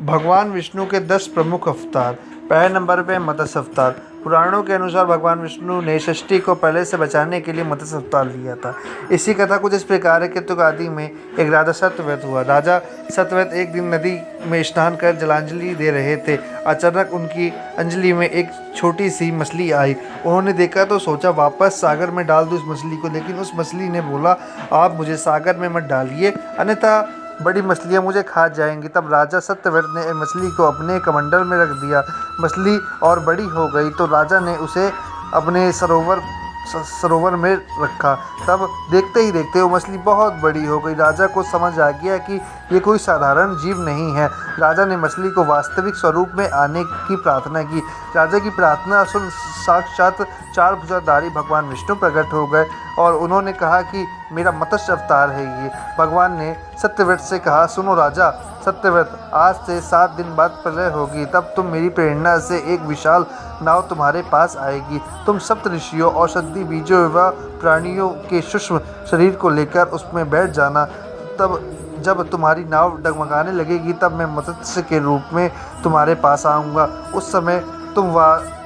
भगवान विष्णु के 10 प्रमुख अवतार। पहले नंबर पे मत्स्य अवतार। पुराणों के अनुसार भगवान विष्णु ने सृष्टि को प्रलय से बचाने के लिए मत्स्य अवतार लिया था। इसी कथा कुछ इस प्रकार है कि तुग आदि में एक राजा सत्यव्रत हुआ। राजा सत्यव्रत एक दिन नदी में स्नान कर जलांजलि दे रहे थे। अचानक उनकी अंजलि में एक छोटी सी मछली आई। उन्होंने देखा तो सोचा वापस सागर में डाल दूं इस मछली को, लेकिन उस मछली ने बोला, आप मुझे सागर में मत डालिए, अन्यथा बड़ी मछलियाँ मुझे खा जाएंगी। तब राजा सत्यव्रत ने मछली को अपने कमंडल में रख दिया। मछली और बड़ी हो गई तो राजा ने उसे अपने सरोवर में रखा। तब देखते ही देखते वो मछली बहुत बड़ी हो गई। राजा को समझ आ गया कि ये कोई साधारण जीव नहीं है। राजा ने मछली को वास्तविक स्वरूप में आने की प्रार्थना की। राजा की प्रार्थना सुन साक्षात 4 भुजाधारी भगवान विष्णु प्रकट हो गए और उन्होंने कहा कि मेरा मत्स्य अवतार है ये। भगवान ने सत्यव्रत से कहा, सुनो राजा सत्यव्रत, आज से 7 दिन बाद प्रलय होगी। तब तुम मेरी प्रेरणा से एक विशाल नाव तुम्हारे पास आएगी। तुम सप्त ऋषियों, औषधि बीजों व प्राणियों के सूक्ष्म शरीर को लेकर उसमें बैठ जाना। तब जब तुम्हारी नाव डगमगाने लगेगी तब मैं मत्स्य के रूप में तुम्हारे पास आऊँगा। उस समय तुम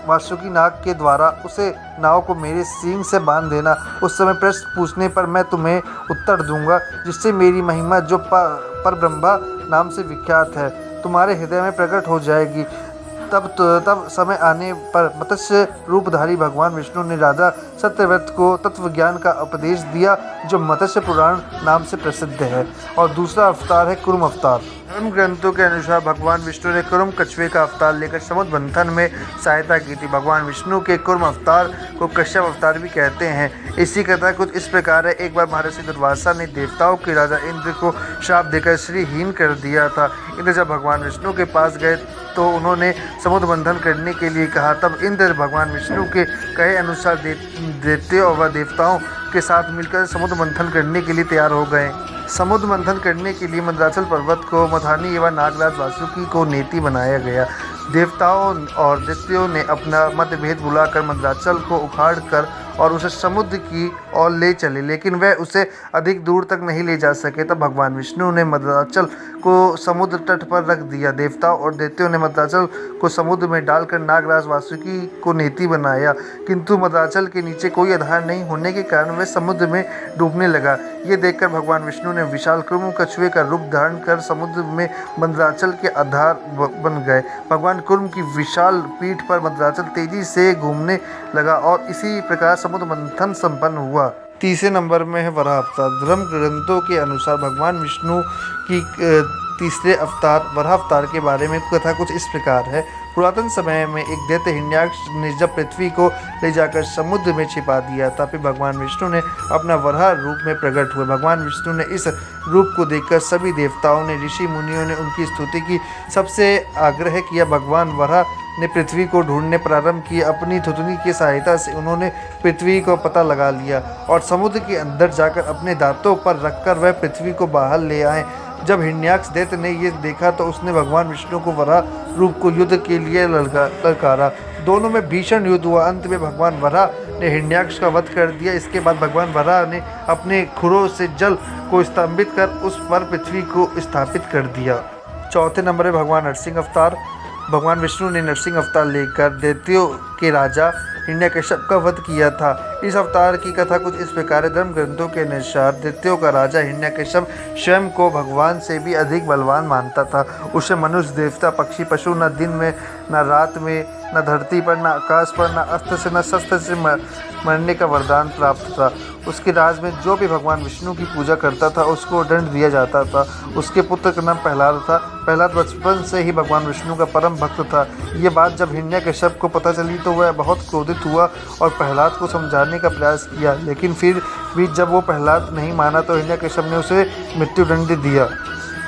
वासुकी नाग के द्वारा उसे नाव को मेरे सींग से बांध देना। उस समय प्रश्न पूछने पर मैं तुम्हें उत्तर दूंगा, जिससे मेरी महिमा जो परब्रह्मा नाम से विख्यात है तुम्हारे हृदय में प्रकट हो जाएगी। तब समय आने पर मत्स्य रूपधारी भगवान विष्णु ने राजा सत्यव्रत को तत्व ज्ञान का उपदेश दिया, जो मत्स्य पुराण नाम से प्रसिद्ध है। और दूसरा अवतार है कुर्म अवतार। धर्म ग्रंथों के अनुसार भगवान विष्णु ने कुर्म कछुए का अवतार लेकर समुद्र मंथन में सहायता की थी। भगवान विष्णु के कुर्म अवतार को कश्यप अवतार भी कहते हैं। इसी कथा कुछ इस प्रकार है। एक बार महर्षि दुर्वासा ने देवताओं के राजा इंद्र को श्राप देकर श्रीहीन कर दिया था। इंद्र जब भगवान विष्णु के पास गए तो उन्होंने समुद्र मंथन करने के लिए कहा। तब इंद्र भगवान विष्णु के कहे अनुसार दैत्यों व देवताओं के साथ मिलकर समुद्र मंथन करने के लिए तैयार हो गए। समुद्र मंथन करने के लिए मंदराचल पर्वत को मथानी एवं नागराज वासुकी को नेति बनाया गया। देवताओं और दैत्यों ने अपना मतभेद बुलाकर मंदराचल को उखाड़ कर और उसे समुद्र की ओर ले चले, लेकिन वह उसे अधिक दूर तक नहीं ले जा सके। तब भगवान विष्णु ने मंदराचल को समुद्र तट पर रख दिया। देवताओं और दैत्यों ने मंदराचल को समुद्र में डालकर नागराज वासुकी को नेति बनाया, किंतु मंदराचल के नीचे कोई आधार नहीं होने के कारण वह समुद्र में डूबने लगा। ये देखकर भगवान विष्णु ने विशाल कुर्म कछुए का रूप धारण कर समुद्र में मंदराचल के आधार बन गए। भगवान कुर्म की विशाल पीठ पर मंदराचल तेजी से घूमने लगा और इसी प्रकार समुद्र मंथन संपन्न हुआ। तीसरे नंबर में है वराह अवतार। धर्म ग्रंथों के अनुसार भगवान विष्णु की तीसरे अवतार वराह अवतार के बारे में कथा कुछ इस प्रकार है। पुरातन समय में एक दैत्य हिरण्याक्ष ने जब पृथ्वी को ले जाकर समुद्र में छिपा दिया था, फिर भगवान विष्णु ने अपना वराह रूप में प्रकट हुए। भगवान विष्णु ने इस रूप को देखकर सभी देवताओं ने, ऋषि मुनियों ने उनकी स्तुति की। सबसे आग्रह किया। भगवान वराह ने पृथ्वी को ढूंढने प्रारंभ किया। अपनी थुतनी की सहायता से उन्होंने पृथ्वी को पता लगा लिया और समुद्र के अंदर जाकर अपने दांतों पर रखकर वह पृथ्वी को बाहर ले आए। जब हिरण्याक्ष दैत्य ने ये देखा तो उसने भगवान विष्णु को वराह रूप को युद्ध के लिए ललकारा। दोनों में भीषण युद्ध हुआ। अंत में भगवान वराह ने हिरण्याक्ष का वध कर दिया। इसके बाद भगवान वराह ने अपने खुरों से जल को स्तंभित कर उस पर पृथ्वी को स्थापित कर दिया। चौथे नंबर है भगवान नरसिंह अवतार। भगवान विष्णु ने नरसिंह अवतार लेकर दैत्यों के राजा हिरण्यकश्यप का वध किया था। इस अवतार की कथा कुछ इस प्रकार है। धर्म ग्रंथों के अनुसार दैत्यों का राजा हिरण्यकश्यप स्वयं को भगवान से भी अधिक बलवान मानता था। उसे मनुष्य, देवता, पक्षी, पशु न दिन में न रात में, न धरती पर, न आकाश पर, न अस्त्र से न शस्त्र से मरने का वरदान प्राप्त था। उसके राज में जो भी भगवान विष्णु की पूजा करता था उसको दंड दिया जाता था। उसके पुत्र का नाम प्रहलाद था। प्रहलाद बचपन से ही भगवान विष्णु का परम भक्त था। ये बात जब हिरण्यकश्यप को पता चली तो वह बहुत क्रोधित हुआ और प्रहलाद को समझाने का प्रयास किया, लेकिन फिर भी जब वो प्रहलाद नहीं माना तो हिरण्यकश्यप ने उसे मृत्युदंड दिया।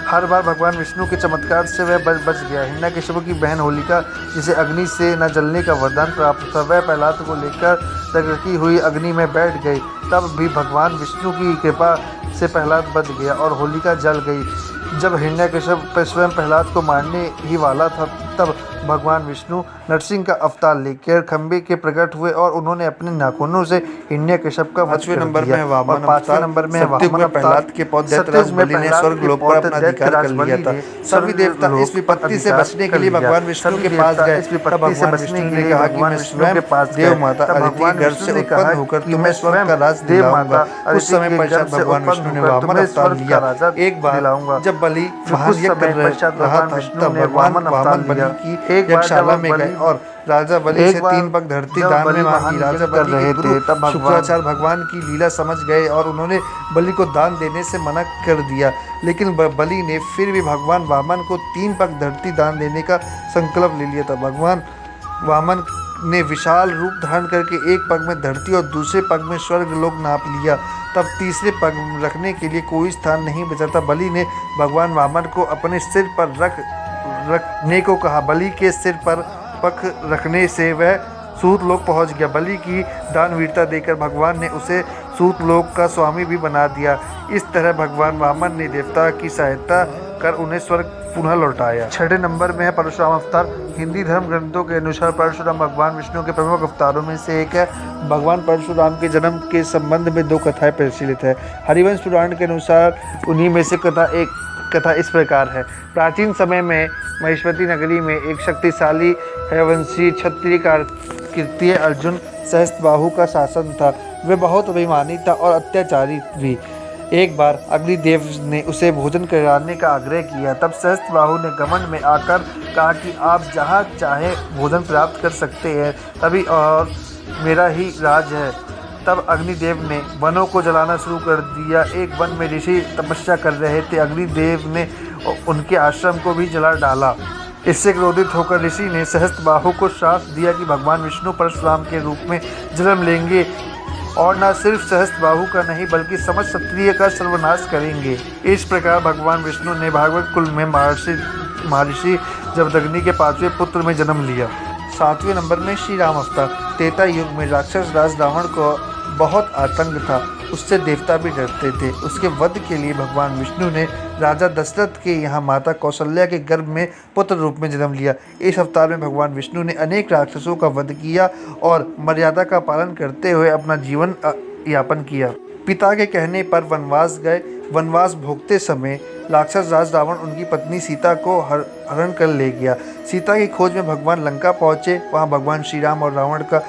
हर बार भगवान विष्णु के चमत्कार से वह बच गया। हिरण्यकश्यप की बहन होलिका, जिसे अग्नि से न जलने का वरदान प्राप्त था, वह प्रहलाद को लेकर दगड़ती हुई अग्नि में बैठ गई। तब भी भगवान विष्णु की कृपा से प्रहलाद बच गया और होलिका जल गई। जब हिरण्यकश्यप स्वयं प्रहलाद को मारने ही वाला था तब भगवान विष्णु नरसिंह का अवतार लेकर खंबे के प्रकट हुए और उन्होंने अपने नाखूनों से हिरण्यकश्यप का वध कर नंबर दिया। में वामन और 5वें नंबर में वामन प्रहलाद के पौत्र दैत्यराज बलि ने स्वर्ग लोक पर अपना अधिकार कर लिया था। सभी देवता इस विपत्ति से बचने के लिए भगवान विष्णु के पास गए। तब भगवान विष्णु ने कहा कि मैं स्वयं देव माता अदिति गर्भ से उत्पन्न होकर तुम्हें स्वर्ग का राज दिलाऊंगा। उस समय पश्चात भगवान विष्णु ने वामन अवतार लिया। एक बार जब बलि महान यज्ञ कर रहा था तब भगवान वामन बलि की यज्ञशाला में गए और राजा बलि से 3 पग धरती दान में मांगी। राजा बलि के गुरु शुक्राचार्य भगवान की लीला समझ गए और उन्होंने बलि को दान देने से मना कर दिया। लेकिन बलि ने फिर भी भगवान वामन को 3 पग धरती दान देने का संकल्प ले लिया था। भगवान वामन ने विशाल रूप धारण करके एक पग में धरती और दूसरे पग में स्वर्ग लोक नाप लिया। तब तीसरे पग रखने के लिए कोई स्थान नहीं बचा था। बलि ने भगवान वामन को अपने सिर पर रखने को कहा। बलि के सिर पर पग रखने से वह सूतलोक पहुंच गया। बलि की दानवीरता देकर भगवान ने उसे सूतलोक का स्वामी भी बना दिया। इस तरह भगवान वामन ने देवता की सहायता कर उन्हें स्वर्ग पुनः लौटाया। 6 नंबर में है परशुराम अवतार। हिंदी धर्म ग्रंथों के अनुसार परशुराम भगवान विष्णु के प्रमुख अवतारों में से एक है। भगवान परशुराम के जन्म के संबंध में 2 कथाएं प्रचलित है। हरिवंश पुराण के अनुसार उन्हीं में से एक कथा इस प्रकार है। प्राचीन समय में महेश्वती नगरी में एक शक्तिशाली हयवंशी क्षत्रिय कीर्ति अर्जुन सहस्त्रबाहु का शासन था। वह बहुत अभिमानी था और अत्याचारी भी। एक बार अग्निदेव ने उसे भोजन कराने का आग्रह किया। तब सहस्त्रबाहु ने घमंड में आकर कहा कि आप जहाँ चाहे भोजन प्राप्त कर सकते हैं, तभी और मेरा ही राज है। तब अग्निदेव ने वनों को जलाना शुरू कर दिया। एक वन में ऋषि तपस्या कर रहे थे। अग्निदेव ने उनके आश्रम को भी जला डाला। इससे क्रोधित होकर ऋषि ने सहस्त्रबाहु को श्राप दिया कि भगवान विष्णु परशुराम के रूप में जन्म लेंगे और न सिर्फ सहस्त्रबाहु का नहीं बल्कि समस्त क्षत्रिय का सर्वनाश करेंगे। इस प्रकार भगवान विष्णु ने भागवत कुल में महर्षि जमदग्नि के 5वें पुत्र में जन्म लिया। 7वें नंबर में श्री राम अवतार। त्रेता युग में राक्षस राज रावण को बहुत आतंक था। उससे देवता भी डरते थे। उसके वध के लिए भगवान विष्णु ने राजा दशरथ के यहाँ माता कौशल्या के गर्भ में पुत्र रूप में जन्म लिया। इस अवतार में भगवान विष्णु ने अनेक राक्षसों का वध किया और मर्यादा का पालन करते हुए अपना जीवन यापन किया। पिता के कहने पर वनवास गए। वनवास भोगते समय राक्षस राज रावण उनकी पत्नी सीता को हरण कर ले गया। सीता की खोज में भगवान लंका पहुँचे। वहाँ भगवान श्री राम और रावण का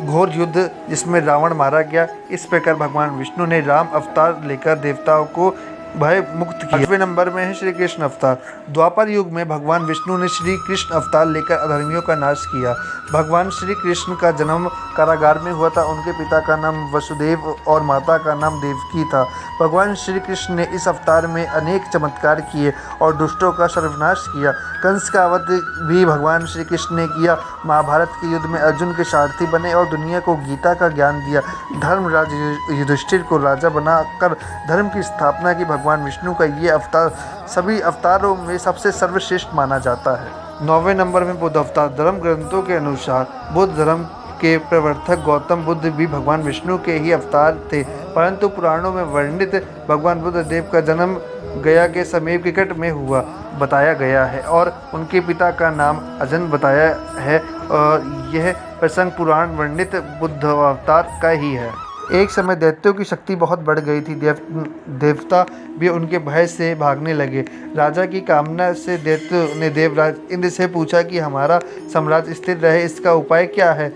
घोर युद्ध जिसमें रावण मारा गया। इस प्रकार भगवान विष्णु ने राम अवतार लेकर देवताओं को भय मुक्त किया। 8वें नंबर में है श्री कृष्ण अवतार। द्वापर युग में भगवान विष्णु ने श्री कृष्ण अवतार लेकर अधर्मियों का नाश किया। भगवान श्री कृष्ण का जन्म कारागार में हुआ था। उनके पिता का नाम वसुदेव और माता का नाम देवकी था। भगवान श्री कृष्ण ने इस अवतार में अनेक चमत्कार किए और दुष्टों का सर्वनाश किया। कंस का वध भी भगवान श्री कृष्ण ने किया। महाभारत के युद्ध में अर्जुन के सारथी बने और दुनिया को गीता का ज्ञान दिया। धर्मराज युधिष्ठिर को राजा बनाकर धर्म की स्थापना की। भगवान विष्णु का ये अवतार सभी अवतारों में सबसे सर्वश्रेष्ठ माना जाता है। 9वें नंबर में बुद्ध अवतार। धर्म ग्रंथों के अनुसार बुद्ध धर्म के प्रवर्तक गौतम बुद्ध भी भगवान विष्णु के ही अवतार थे, परंतु पुराणों में वर्णित भगवान बुद्ध देव का जन्म गया के समीप निकट में हुआ बताया गया है और उनके पिता का नाम अजन बताया है और यह प्रसंग पुराण वर्णित बुद्ध अवतार का ही है। एक समय दैत्यों की शक्ति बहुत बढ़ गई थी। देवता भी उनके भय से भागने लगे। राजा की कामना से दैत्यों ने देवराज इंद्र से पूछा कि हमारा साम्राज्य स्थिर रहे, इसका उपाय क्या है।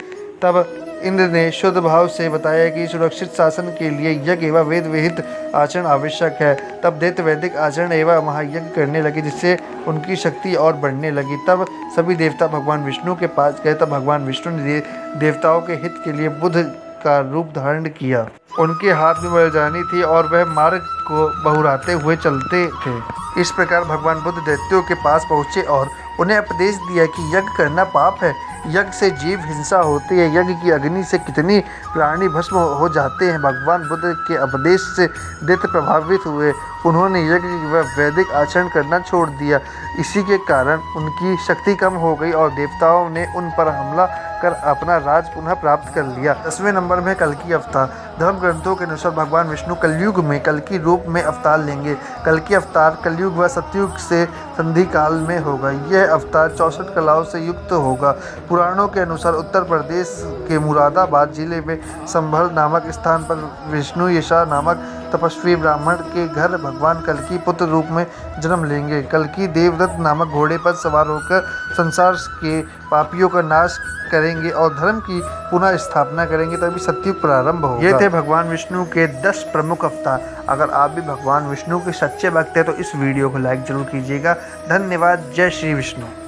तब इंद्र ने शुद्ध भाव से बताया कि सुरक्षित शासन के लिए यज्ञ एवं वेद विहित आचरण आवश्यक है। तब दैत्य वैदिक आचरण एवं महायज्ञ करने लगे जिससे उनकी शक्ति और बढ़ने लगी। तब सभी देवता भगवान विष्णु के पास गए। तब भगवान विष्णु ने देवताओं के हित के लिए बुद्ध का रूप धारण किया। उनके हाथ में वरदानी थी और वह मार्ग को बहुराते हुए चलते थे। इस प्रकार भगवान बुद्ध दैत्यों के पास पहुँचे और उन्हें उपदेश दिया कि यज्ञ करना पाप है। यज्ञ से जीव हिंसा होती है। यज्ञ की अग्नि से कितनी प्राणी भस्म हो जाते हैं। भगवान बुद्ध के उपदेश से दैत्य प्रभावित हुए। उन्होंने यज्ञ व वैदिक आचरण करना छोड़ दिया। इसी के कारण उनकी शक्ति कम हो गई और देवताओं ने उन पर हमला कर अपना राज पुनः प्राप्त कर लिया। 10वें नंबर में कल्कि अवतार। धर्म ग्रंथों के अनुसार भगवान विष्णु कलयुग में कल्कि रूप में अवतार लेंगे। कल्कि अवतार कलयुग व सतयुग से संधि काल में होगा। यह अवतार 64 कलाओं से युक्त होगा। पुराणों के अनुसार उत्तर प्रदेश के मुरादाबाद जिले में संभल नामक स्थान पर विष्णु यशा नामक तपस्वी ब्राह्मण के घर भगवान कल्कि पुत्र रूप में जन्म लेंगे। कल्कि देवदत्त नामक घोड़े पर सवार होकर संसार के पापियों का नाश करेंगे और धर्म की पुनः स्थापना करेंगे, तभी सतयुग प्रारंभ होगा। ये थे भगवान विष्णु के 10 प्रमुख अवतार। अगर आप भी भगवान विष्णु के सच्चे भक्त हैं तो इस वीडियो को लाइक जरूर कीजिएगा। धन्यवाद। जय श्री विष्णु।